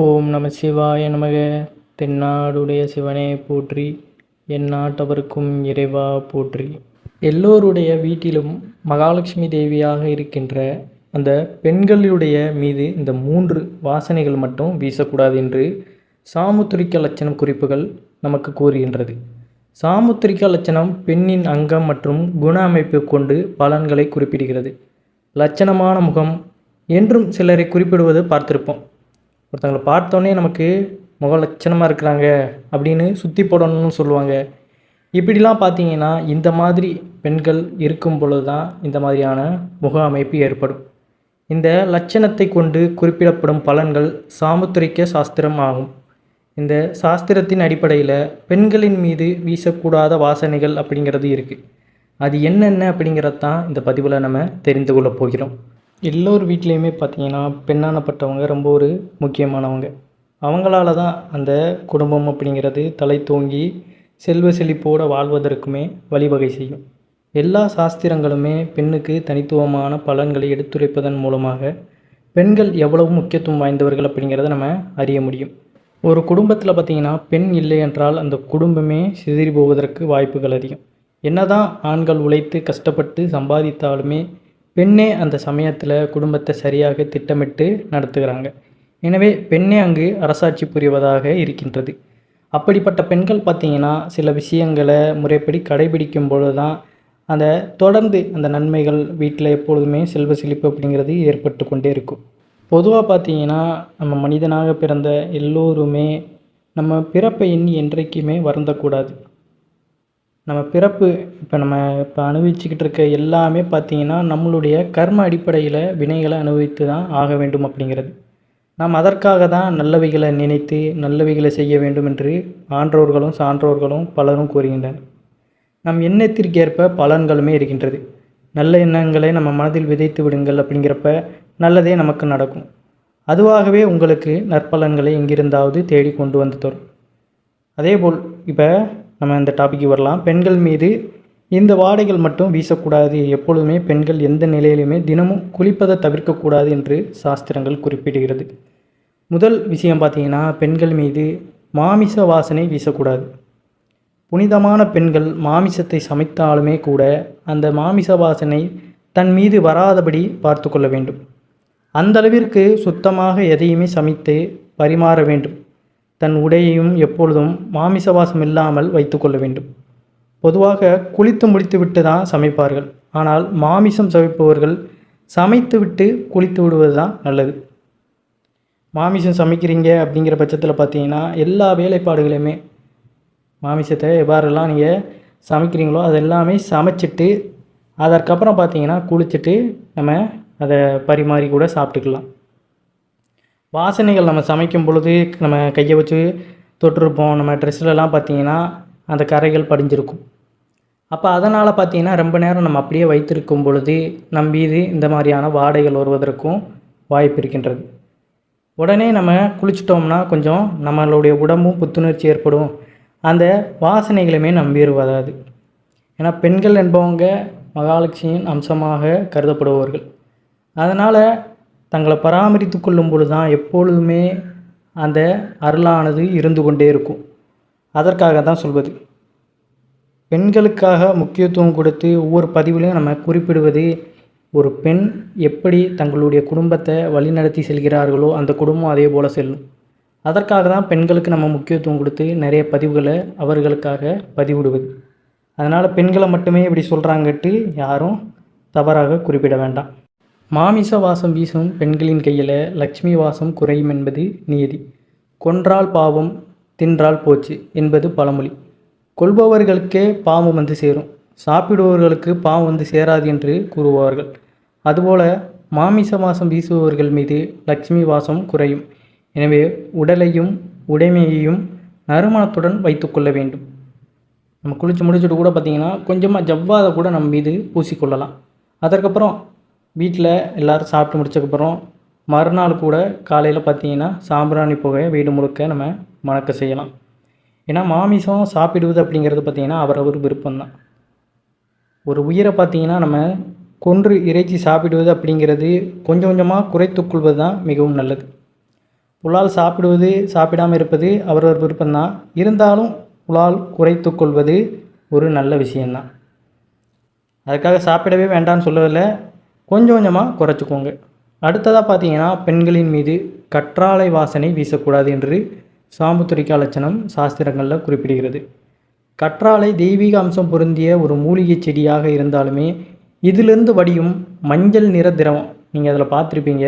ஓம் நம சிவாய நமக. தென்னாடுடைய சிவனே போற்றி, என் நாட்டவர்க்கும் இறைவா போற்றி. எல்லோருடைய வீட்டிலும் மகாலட்சுமி தேவியாக இருக்கின்ற அந்த பெண்களுடைய மீது இந்த 3 வாசனைகள் மட்டும் வீசக்கூடாது என்று சாமுத்திரிக்க லட்சணம் குறிப்புகள் நமக்கு கூறுகின்றது. சாமுத்திரிக்க லட்சணம் பெண்ணின் அங்கம் மற்றும் குண அமைப்பு கொண்டு பலன்களை குறிப்பிடுகிறது. லட்சணமான முகம் என்றும் சிலரை குறிப்பிடுவது பார்த்திருப்போம். ஒருத்தவங்களை பார்த்தோன்னே நமக்கு முக லட்சணமாக இருக்கிறாங்க அப்படின்னு சுற்றி போடணும்னு சொல்லுவாங்க. இப்படிலாம் பார்த்தீங்கன்னா இந்த மாதிரி பெண்கள் இருக்கும் பொழுது தான் இந்த மாதிரியான முக அமைப்பு ஏற்படும். இந்த லட்சணத்தை கொண்டு குறிப்பிடப்படும் பலன்கள் சாமுத்திரிக்க சாஸ்திரம் ஆகும். இந்த சாஸ்திரத்தின் அடிப்படையில் பெண்களின் மீது வீசக்கூடாத வாசனைகள் அப்படிங்கிறது இருக்குது. அது என்னென்ன அப்படிங்கிறது தான் இந்த பதிவில் நம்ம தெரிந்து கொள்ள போகிறோம். எல்லோர் வீட்லேயுமே பார்த்திங்கன்னா பெண்ணானப்பட்டவங்க ரொம்ப ஒரு முக்கியமானவங்க. அவங்களால தான் அந்த குடும்பம் அப்படிங்கிறது தலை தோங்கி செல்வ செழிப்போடு வாழ்வதற்குமே வழிவகை செய்யும். எல்லா சாஸ்திரங்களுமே பெண்ணுக்கு தனித்துவமான பலன்களை எடுத்துரைப்பதன் மூலமாக பெண்கள் எவ்வளவு முக்கியத்துவம் வாய்ந்தவர்கள் அப்படிங்கிறத நம்ம அறிய முடியும். ஒரு குடும்பத்தில் பார்த்திங்கன்னா பெண் இல்லை என்றால் அந்த குடும்பமே சிதறி போவதற்கு வாய்ப்புகள் அதிகம். என்னதான் ஆண்கள் உழைத்து கஷ்டப்பட்டு சம்பாதித்தாலுமே பெண்ணே அந்த சமயத்தில் குடும்பத்தை சரியாக திட்டமிட்டு நடத்துகிறாங்க. எனவே பெண்ணே அங்கு அரசாட்சி புரிவதாக இருக்கின்றது. அப்படிப்பட்ட பெண்கள் பார்த்திங்கன்னா சில விஷயங்களை முறைப்படி கடைபிடிக்கும் பொழுது தான் அந்த தொடர்ந்து அந்த நன்மைகள் வீட்டில் எப்பொழுதுமே செல்வ செழிப்பு அப்படிங்கிறது ஏற்பட்டு கொண்டே இருக்கும். பொதுவாக பார்த்திங்கன்னா நம்ம மனிதனாக பிறந்த எல்லோருமே நம்ம பிறப்பை எண்ணி என்றைக்குமே வருந்தக்கூடாது. நம்ம பிறப்பு இப்போ அனுபவிச்சுக்கிட்டு இருக்க எல்லாமே பார்த்திங்கன்னா நம்மளுடைய கர்ம அடிப்படையில் வினைகளை அனுபவித்து தான் ஆக வேண்டும் அப்படிங்கிறது. நாம் அதற்காக தான் நல்லவைகளை நினைத்து நல்லவைகளை செய்ய வேண்டும் என்று ஆன்றோர்களும் சான்றோர்களும் பலரும் கூறுகின்றனர். நம் எண்ணத்திற்கேற்ப பலன்களுமே இருக்கின்றது. நல்ல எண்ணங்களை நம்ம மனதில் விதைத்து விடுங்கள் அப்படிங்கிறப்ப நல்லதே நமக்கு நடக்கும். அதுவாகவே உங்களுக்கு நற்பலன்களை எங்கிருந்தாவது தேடி கொண்டு வந்து தரும். அதேபோல் இப்போ நம்ம இந்த டாபிக்கு வரலாம். பெண்கள் மீது இந்த வாடைகள் மட்டும் வீசக்கூடாது. எப்பொழுதுமே பெண்கள் எந்த நிலையிலுமே தினமும் குளிப்பதை தவிர்க்கக்கூடாது என்று சாஸ்திரங்கள் குறிப்பிடுகிறது. முதல் விஷயம் பார்த்திங்கன்னா பெண்கள் மீது மாமிச வாசனை வீசக்கூடாது. புனிதமான பெண்கள் மாமிசத்தை சமைத்தாலுமே கூட அந்த மாமிச வாசனை தன் மீது வராதபடி பார்த்து கொள்ள வேண்டும். அந்த அளவிற்கு சுத்தமாக எதையுமே சமைத்து பரிமாற வேண்டும். தன் உடையையும் எப்பொழுதும் மாமிசவாசம் இல்லாமல் வைத்து கொள்ள வேண்டும். பொதுவாக குளித்து முடித்துவிட்டு தான் சமைப்பார்கள். ஆனால் மாமிசம் சமைப்பவர்கள் சமைத்து விட்டு குளித்து விடுவது தான் நல்லது. மாமிசம் சமைக்கிறீங்க அப்படிங்கிற பட்சத்தில் பார்த்தீங்கன்னா எல்லா வேலைப்பாடுகளையுமே மாமிசத்தை எவ்வாறெல்லாம் நீங்கள் சமைக்கிறீங்களோ அதெல்லாமே சமைச்சிட்டு அதற்கப்புறம் பார்த்தீங்கன்னா குளிச்சுட்டு நம்ம அதை பரிமாறி கூட சாப்பிட்டுக்கலாம். வாசனைகள் நம்ம சமைக்கும் பொழுது நம்ம கையை வச்சு தொட்டிருப்போம். நம்ம ட்ரெஸ்லலாம் பார்த்திங்கன்னா அந்த கரைகள் படிஞ்சிருக்கும். அப்போ அதனால் பார்த்திங்கன்னா ரொம்ப நேரம் நம்ம அப்படியே வைத்திருக்கும் பொழுது நம் மீது இந்த மாதிரியான வாடைகள் வருவதற்கும் வாய்ப்பு இருக்கின்றது. உடனே நம்ம குளிச்சிட்டோம்னா கொஞ்சம் நம்மளுடைய உடம்பும் புத்துணர்ச்சி ஏற்படும். அந்த வாசனைகளுமே நம்பி வராது. ஏன்னா பெண்கள் என்பவங்க மகாலட்சுமியின் அம்சமாக கருதப்படுபவர்கள். அதனால் தங்களை பராமரித்து கொள்ளும் பொழுது தான் எப்பொழுதுமே அந்த அருளானது இருந்து கொண்டே இருக்கும். அதற்காக தான் சொல்வது. பெண்களுக்காக முக்கியத்துவம் கொடுத்து ஒவ்வொரு பதிவிலையும் நம்ம குறிப்பிடுவது ஒரு பெண் எப்படி தங்களுடைய குடும்பத்தை வழிநடத்தி செல்கிறார்களோ அந்த குடும்பம் அதே போல் செல்லும். அதற்காக தான் பெண்களுக்கு நம்ம முக்கியத்துவம் கொடுத்து நிறைய பதிவுகளை அவர்களுக்காக பதிவிடுவது. அதனால் பெண்களை மட்டுமே இப்படி சொல்கிறாங்கட்டு யாரும் தவறாக குறிப்பிட வேண்டாம். மாமிச வாசம் வீசும் பெண்களின் கையில் லக்ஷ்மி வாசம் குறையும் என்பது நியதி. கொன்றால் பாவம் தின்றால் போச்சு என்பது பழமொழி. கொள்பவர்களுக்கே பாவம் வந்து சேரும், சாப்பிடுபவர்களுக்கு பாவம் வந்து சேராது என்று கூறுவார்கள். அதுபோல் மாமிச வாசம் வீசுபவர்கள் மீது லக்ஷ்மி வாசம் குறையும். எனவே உடலையும் உடைமையையும் நறுமணத்துடன் வைத்து கொள்ள வேண்டும். நம்ம குளித்து முடிச்சுட்டு கூட பார்த்திங்கன்னா கொஞ்சமாக ஜவ்வாதை கூட நம்ம மீது பூசிக்கொள்ளலாம். அதற்கப்புறம் வீட்டில் எல்லோரும் சாப்பிட்டு முடிச்சதுக்கப்புறம் மறுநாள் கூட காலையில் பார்த்திங்கன்னா சாம்பிராணி புகையை வீடு முழுக்க நம்ம மணக்க செய்யலாம். ஏன்னா மாமிசம் சாப்பிடுவது அப்படிங்கிறது பார்த்திங்கன்னா அவரவர் விருப்பம்தான். ஒரு உயிரை பார்த்திங்கன்னா நம்ம கொன்று இறைச்சி சாப்பிடுவது அப்படிங்கிறது கொஞ்சம் கொஞ்சமாக குறைத்து கொள்வது தான் மிகவும் நல்லது. புலால் சாப்பிடுவது சாப்பிடாமல் இருப்பது அவரவர் விருப்பம்தான். இருந்தாலும் புலால் குறைத்து கொள்வது ஒரு நல்ல விஷயந்தான். அதுக்காக சாப்பிடவே வேண்டாம்னு சொல்லவில்லை, கொஞ்சம் கொஞ்சமாக குறைச்சிக்கோங்க. அடுத்ததாக பார்த்தீங்கன்னா, பெண்களின் மீது கற்றாழை வாசனை வீசக்கூடாது என்று சாமுத்திரிகா லட்சணம் சாஸ்திரங்களில் குறிப்பிடுகிறது. கற்றாழை தெய்வீக அம்சம் பொருந்திய ஒரு மூலிகை செடியாக இருந்தாலுமே இதிலிருந்து வடியும் மஞ்சள் நிற திரவம், நீங்கள் அதில் பார்த்துருப்பீங்க,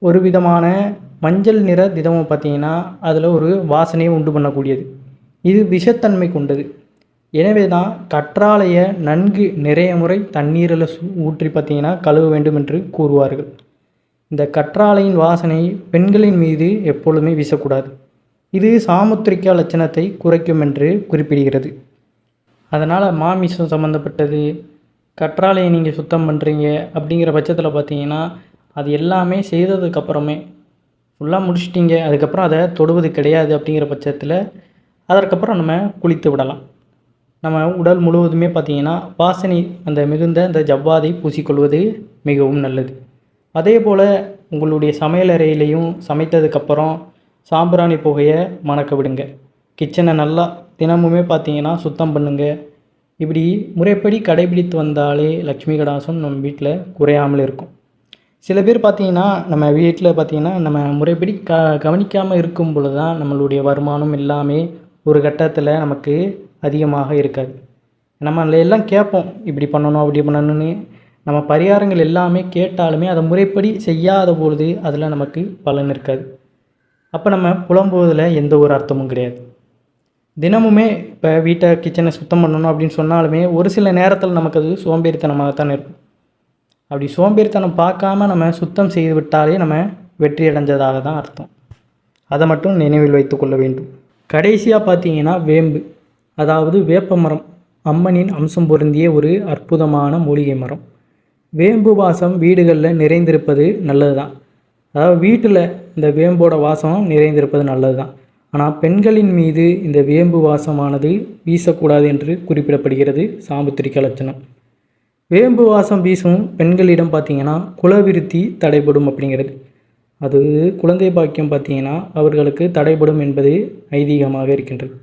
ஒரு விதமான மஞ்சள் நிற திரவம் பார்த்தீங்கன்னா அதில் ஒரு வாசனையை உண்டு பண்ணக்கூடியது. இது விஷத்தன்மை கொண்டது. எனவே தான் கற்றாழையை நன்கு நிறைய முறை தண்ணீரில் ஊற்றி பார்த்தீங்கன்னா கழுவ வேண்டும் என்று கூறுவார்கள். இந்த கற்றாழையின் வாசனை பெண்களின் மீது எப்பொழுதுமே வீசக்கூடாது. இது சாமுத்திரிகா லட்சணத்தை குறைக்கும் என்று குறிப்பிடுகிறது. அதனால் மாமிசம் சம்மந்தப்பட்டது கற்றாழையை நீங்கள் சுத்தம் பண்ணுறீங்க அப்படிங்கிற பட்சத்தில் பார்த்தீங்கன்னா அது எல்லாமே செய்ததுக்கப்புறமே ஃபுல்லாக முடிச்சிட்டிங்க, அதுக்கப்புறம் அதை தொடுவது கிடையாது அப்படிங்கிற பட்சத்தில் அதற்கப்புறம் நம்ம குளித்து விடலாம். நம்ம உடல் முழுவதுமே பார்த்திங்கன்னா வாசனை அந்த மிகுந்த அந்த ஜவ்வாதை பூசிக்கொள்வது மிகவும் நல்லது. அதே போல் உங்களுடைய சமையலறையிலையும் சமைத்ததுக்கப்புறம் சாம்பிராணி புகையை மணக்க விடுங்க. கிச்சனை நல்லா தினமுமே பார்த்திங்கன்னா சுத்தம் பண்ணுங்கள். இப்படி முறைப்படி கடைபிடித்து வந்தாலே லக்ஷ்மி கடாசம் நம்ம வீட்டில் குறையாமல் இருக்கும். சில பேர் பார்த்திங்கன்னா நம்ம வீட்டில் பார்த்திங்கன்னா நம்ம முறைப்படி கவனிக்காமல் இருக்கும் பொழுது தான் நம்மளுடைய வருமானம் எல்லாமே ஒரு கட்டத்தில் நமக்கு அதிகமாக இருக்காது. நம்ம எல்லாம் கேட்போம், இப்படி பண்ணணும் அப்படி பண்ணணும்னு. நம்ம பரிகாரங்கள் எல்லாமே கேட்டாலுமே அதை முறைப்படி செய்யாத பொழுது அதில் நமக்கு பலன் இருக்காது. அப்போ நம்ம புலம்புவதில் எந்த ஒரு அர்த்தமும் கிடையாது. தினமுமே இப்போ வீட்டை கிச்சனை சுத்தம் பண்ணணும் அப்படின்னு சொன்னாலுமே ஒரு சில நேரத்தில் நமக்கு அது சோம்பேறித்தனமாகத்தான் இருக்கும். அப்படி சோம்பேறித்தனம் பார்க்காம நம்ம சுத்தம் செய்து விட்டாலே நம்ம வெற்றி அடைஞ்சதாக தான் அர்த்தம். அதை மட்டும் நினைவில் வைத்து கொள்ள வேண்டும். கடைசியாக பார்த்தீங்கன்னா வேம்பு, அதாவது வேப்ப மரம் அம்மனின் அம்சம் பொருந்திய ஒரு அற்புதமான மூலிகை மரம். வேம்பு வாசம் வீடுகளில் நிறைந்திருப்பது நல்லது தான். அதாவது வீட்டில் இந்த வேம்போட வாசம் நிறைந்திருப்பது நல்லது தான். ஆனால் பெண்களின் மீது இந்த வேம்பு வாசமானது வீசக்கூடாது என்று குறிப்பிடப்படுகிறது சாமுத்திரிகா லட்சணம். வேம்பு வாசம் வீசும் பெண்களிடம் பார்த்திங்கன்னா குலவிருத்தி தடைபடும் அப்படிங்கிறது. அது குழந்தை பாக்கியம் பார்த்திங்கன்னா அவர்களுக்கு தடைபடும் என்பது ஐதீகமாக இருக்கின்றது.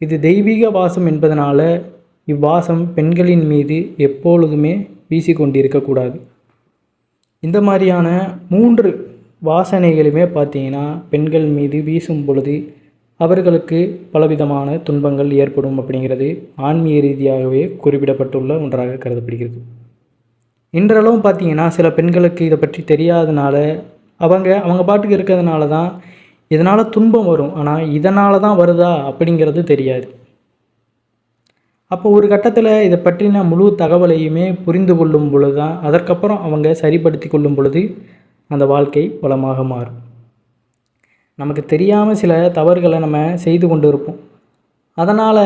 இது தெய்வீக வாசம் என்பதனால இவ்வாசம் பெண்களின் மீது எப்பொழுதுமே வீசிக்கொண்டிருக்கக்கூடாது. இந்த மாதிரியான 3 வாசனைகளுமே பார்த்திங்கன்னா பெண்கள் மீது வீசும் பொழுது அவர்களுக்கு பலவிதமான துன்பங்கள் ஏற்படும் அப்படிங்கிறது ஆன்மீக ரீதியாகவே குறிப்பிடப்பட்டுள்ள ஒன்றாக கருதப்படுகிறது. இன்றளவும் பார்த்திங்கன்னா சில பெண்களுக்கு இதை பற்றி தெரியாதனால அவங்க பாட்டுக்கு இருக்கிறதுனால தான் இதனால் துன்பம் வரும், ஆனால் இதனால தான் வருதா அப்படிங்கிறது தெரியாது. அப்போ ஒரு கட்டத்தில் இதை பற்றின முழு தகவலையுமே புரிந்து கொள்ளும் பொழுது தான் அதற்கப்புறம் அவங்க சரிப்படுத்தி கொள்ளும் பொழுது அந்த வாழ்க்கை வளமாக மாறும். நமக்கு தெரியாமல் சில தவறுகளை நம்ம செய்து கொண்டு இருப்போம். அதனால்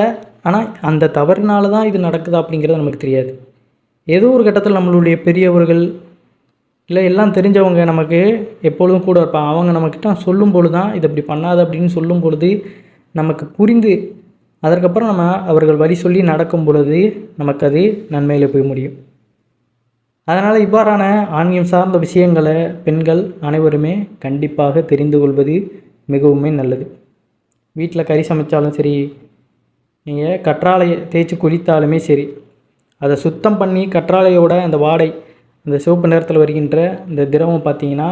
ஆனால் அந்த தவறுனால தான் இது நடக்குது அப்படிங்கிறது நமக்கு தெரியாது. ஏதோ ஒரு கட்டத்தில் நம்மளுடைய பெரியவர்கள் இல்லை எல்லாம் தெரிஞ்சவங்க நமக்கு எப்பொழுதும் கூட இருப்பாங்க. அவங்க நம்மக்கிட்ட சொல்லும் பொழுது தான் இது இப்படி பண்ணாது அப்படின்னு சொல்லும் பொழுது நமக்கு புரிந்து அதற்கப்புறம் நம்ம அவர்கள் வழி சொல்லி நடக்கும் பொழுது நமக்கு அது நன்மையில் போய் முடியும். அதனால் இவ்வாறான ஆன்மீகம் சார்ந்த விஷயங்களை பெண்கள் அனைவருமே கண்டிப்பாக தெரிந்து கொள்வது மிகவும் நல்லது. வீட்டில் கறி சமைச்சாலும் சரி, நீங்கள் கற்றாழையை தேய்ச்சி குளித்தாலுமே சரி, அதை சுத்தம் பண்ணி கற்றாழையோட அந்த வாடை, அந்த சிவப்பு நிறத்தில் வருகின்ற இந்த திரவம் பார்த்திங்கன்னா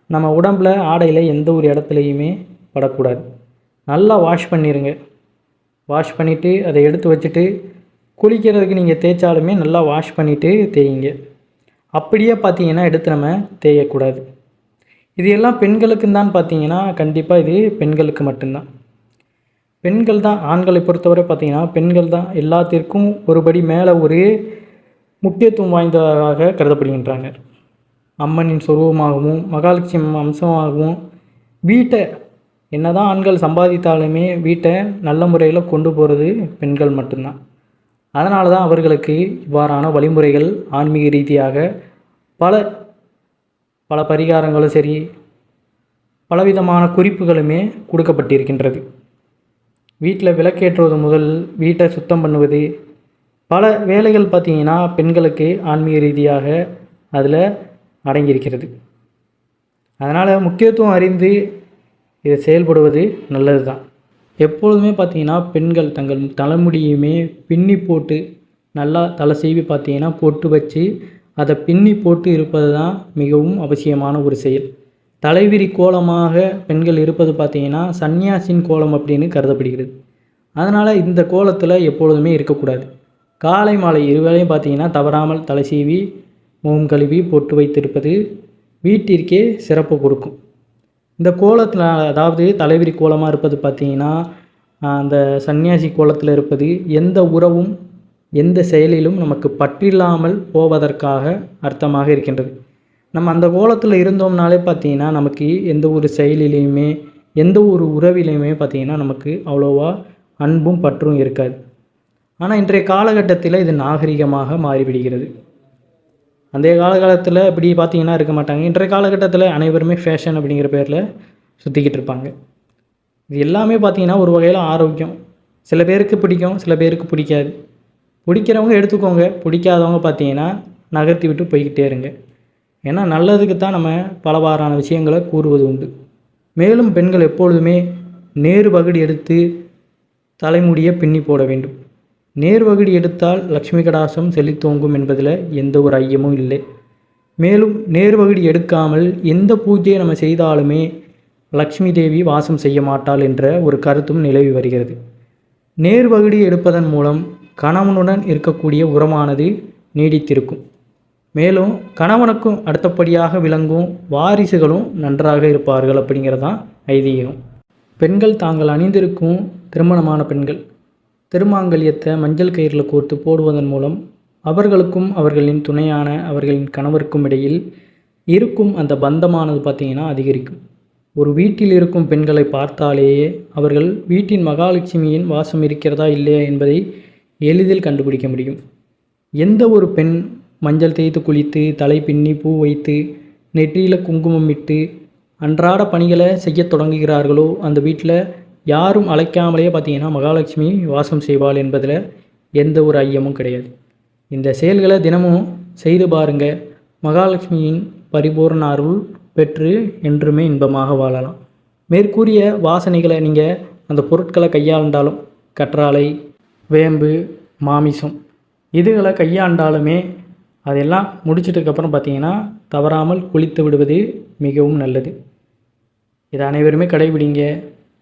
நம்ம உடம்பில் ஆடையில் எந்த ஒரு இடத்துலையுமே படக்கூடாது. நல்லா வாஷ் பண்ணிடுங்க. வாஷ் பண்ணிவிட்டு அதை எடுத்து வச்சுட்டு குளிக்கிறதுக்கு நீங்கள் தேய்ச்சாலுமே நல்லா வாஷ் பண்ணிவிட்டு தேய்ங்க. அப்படியே பார்த்திங்கன்னா எடுத்து நம்ம தேயக்கூடாது. இது எல்லாம் பெண்களுக்குன்னு தான் பார்த்திங்கன்னா கண்டிப்பாக இது பெண்களுக்கு மட்டும்தான். பெண்கள் தான், ஆண்களை பொறுத்தவரை பார்த்திங்கன்னா பெண்கள் தான் எல்லாத்திற்கும் ஒருபடி மேலே ஒரு முக்கியத்துவம் வாய்ந்ததாக கருதப்படுகின்றாங்க. அம்மனின் சொரூபமாகவும் மகாலட்சுமி அம்சமாகவும் வீட்டை என்னதான் ஆண்கள் சம்பாதித்தாலுமே வீட்டை நல்ல முறையில் கொண்டு போகிறது பெண்கள் மட்டும்தான். அதனால தான் அவர்களுக்கு இவ்வாறான வழிமுறைகள் ஆன்மீக ரீதியாக பல பரிகாரங்களும் சரி, பலவிதமான குறிப்புகளுமே கொடுக்கப்பட்டிருக்கின்றது. வீட்டில் விளக்கேற்றுவது முதல் வீட்டை சுத்தம் பண்ணுவது, பல வேலைகள் பார்த்திங்கன்னா பெண்களுக்கு ஆன்மீக ரீதியாக அதில் அடங்கியிருக்கிறது. அதனால் முக்கியத்துவம் அறிந்து இது செயல்படுவது நல்லது தான். எப்பொழுதுமே பார்த்திங்கன்னா பெண்கள் தங்கள் தலைமுடியுமே பின்னி போட்டு நல்லா தலை சீவி பார்த்திங்கன்னா பொட்டு வச்சு அதை பின்னி போட்டு இருப்பது தான் மிகவும் அவசியமான ஒரு செயல். தலைவிரி கோலமாக பெண்கள் இருப்பது பார்த்திங்கன்னா சன்னியாசின் கோலம் அப்படின்னு கருதப்படுகிறது. அதனால் இந்த கோலத்தில் எப்பொழுதுமே இருக்கக்கூடாது. காலை மாலை இருவேளையும் பார்த்திங்கன்னா தவறாமல் தலை சீவி முகம் கழுவி பொட்டு வைத்திருப்பது வீட்டிற்கே சிறப்பு கொடுக்கும். இந்த கோலத்தில் அதாவது தலைவிரி கோலமாக இருப்பது பார்த்திங்கன்னா அந்த சன்னியாசி கோலத்தில் இருப்பது எந்த உறவும் எந்த செயலிலும் நமக்கு பற்றில்லாமல் போவதற்காக அர்த்தமாக இருக்கின்றது. நம்ம அந்த கோலத்தில் இருந்தோம்னாலே பார்த்திங்கன்னா நமக்கு எந்த ஒரு செயலிலையுமே எந்த ஒரு உறவிலையுமே பார்த்திங்கன்னா நமக்கு அவ்வளோவா அன்பும் பற்றும் இருக்காது. ஆனால் இன்றைய காலகட்டத்தில் இது நாகரிகமாக மாறிவிடுகிறது. அந்தைய காலகட்டத்தில் இப்படி பார்த்திங்கன்னா இருக்க மாட்டாங்க. இன்றைய காலகட்டத்தில் அனைவருமே ஃபேஷன் அப்படிங்கிற பேரில் சுற்றிக்கிட்டு இருப்பாங்க. இது எல்லாமே பார்த்திங்கன்னா ஒரு வகையில் ஆரோக்கியம். சில பேருக்கு பிடிக்கும், சில பேருக்கு பிடிக்காது. பிடிக்கிறவங்க எடுத்துக்கோங்க, பிடிக்காதவங்க பார்த்திங்கன்னா நகர்த்தி விட்டு போய்கிட்டே இருங்க. ஏன்னா நல்லதுக்கு தான் நம்ம பலவாறான விஷயங்களை கூறுவது உண்டு. மேலும் பெண்கள் எப்பொழுதுமே நேர் வகுடு எடுத்து தலைமுடியை பின்னி போட வேண்டும். நேர் வகுடு எடுத்தால் லக்ஷ்மி கடாசம் செழித்தோங்கும் என்பதில் எந்த ஒரு ஐயமும் இல்லை. மேலும் நேர் வகுடு எடுக்காமல் எந்த பூஜையை நம்ம செய்தாலுமே லக்ஷ்மி தேவி வாசம் செய்ய மாட்டாள் என்ற ஒரு கருத்தும் நிலவி வருகிறது. நேர் வகுடு எடுப்பதன் மூலம் கணவனுடன் இருக்கக்கூடிய உறவானது நீடித்திருக்கும். மேலும் கணவனுக்கும் அடுத்தபடியாக விளங்கும் வாரிசுகளும் நன்றாக இருப்பார்கள் அப்படிங்கிறதான் ஐதீகம். பெண்கள் தாங்கள் அணிந்திருக்கும் திருமணமான பெண்கள் திருமாங்கல்யத்தை மஞ்சள் கயிறில் கோர்த்து போடுவதன் மூலம் அவர்களுக்கும் அவர்களின் துணையான அவர்களின் கணவருக்கும் இடையில் இருக்கும் அந்த பந்தமானது பார்த்திங்கன்னா அதிகரிக்கும். ஒரு வீட்டில் இருக்கும் பெண்களை பார்த்தாலேயே அவர்கள் வீட்டின் மகாலட்சுமியின் வாசம் இருக்கிறதா இல்லையா என்பதை எளிதில் கண்டுபிடிக்க முடியும். எந்த ஒரு பெண் மஞ்சள் தேய்த்து குளித்து தலை பின்னி பூ வைத்து நெற்றியில் குங்குமம் இட்டு அன்றாட பணிகளை செய்ய தொடங்குகிறார்களோ அந்த வீட்டில் யாரும் அழைக்காமலேயே பார்த்திங்கன்னா மகாலட்சுமி வாசம் செய்வாள் என்பதில் எந்த ஒரு ஐயமும் கிடையாது. இந்த செயல்களை தினமும் செய்து பாருங்கள். மகாலட்சுமியின் பரிபூர்ண அருள் பெற்று என்றுமே இன்பமாக வாழலாம். மேற்கூறிய வாசனைகளை நீங்கள் அந்த பொருட்களை கையாண்டாலும் கற்றாழை, வேம்பு, மாமிசம் இதுகளை கையாண்டாலுமே அதெல்லாம் முடிச்சிட்டதுக்கப்புறம் பார்த்திங்கன்னா தவறாமல் குளித்து விடுவது மிகவும் நல்லது. இதை அனைவருமே கடைபிடிங்க.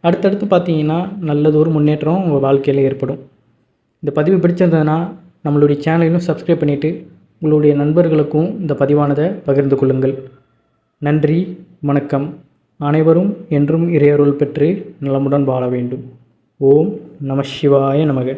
அடுத்தடுத்து பார்த்திங்கன்னா நல்லதொரு முன்னேற்றம் உங்கள் வாழ்க்கையில் ஏற்படும். இந்த பதிவு பிடிச்சிருந்ததுன்னா நம்மளுடைய சேனலையும் சப்ஸ்கிரைப் பண்ணிவிட்டு உங்களுடைய நண்பர்களுக்கும் இந்த பதிவானதை பகிர்ந்து கொள்ளுங்கள். நன்றி, வணக்கம். அனைவரும் என்றும் இறையருள் பெற்று நலமுடன் வாழ வேண்டும். ஓம் நம சிவாய நமக.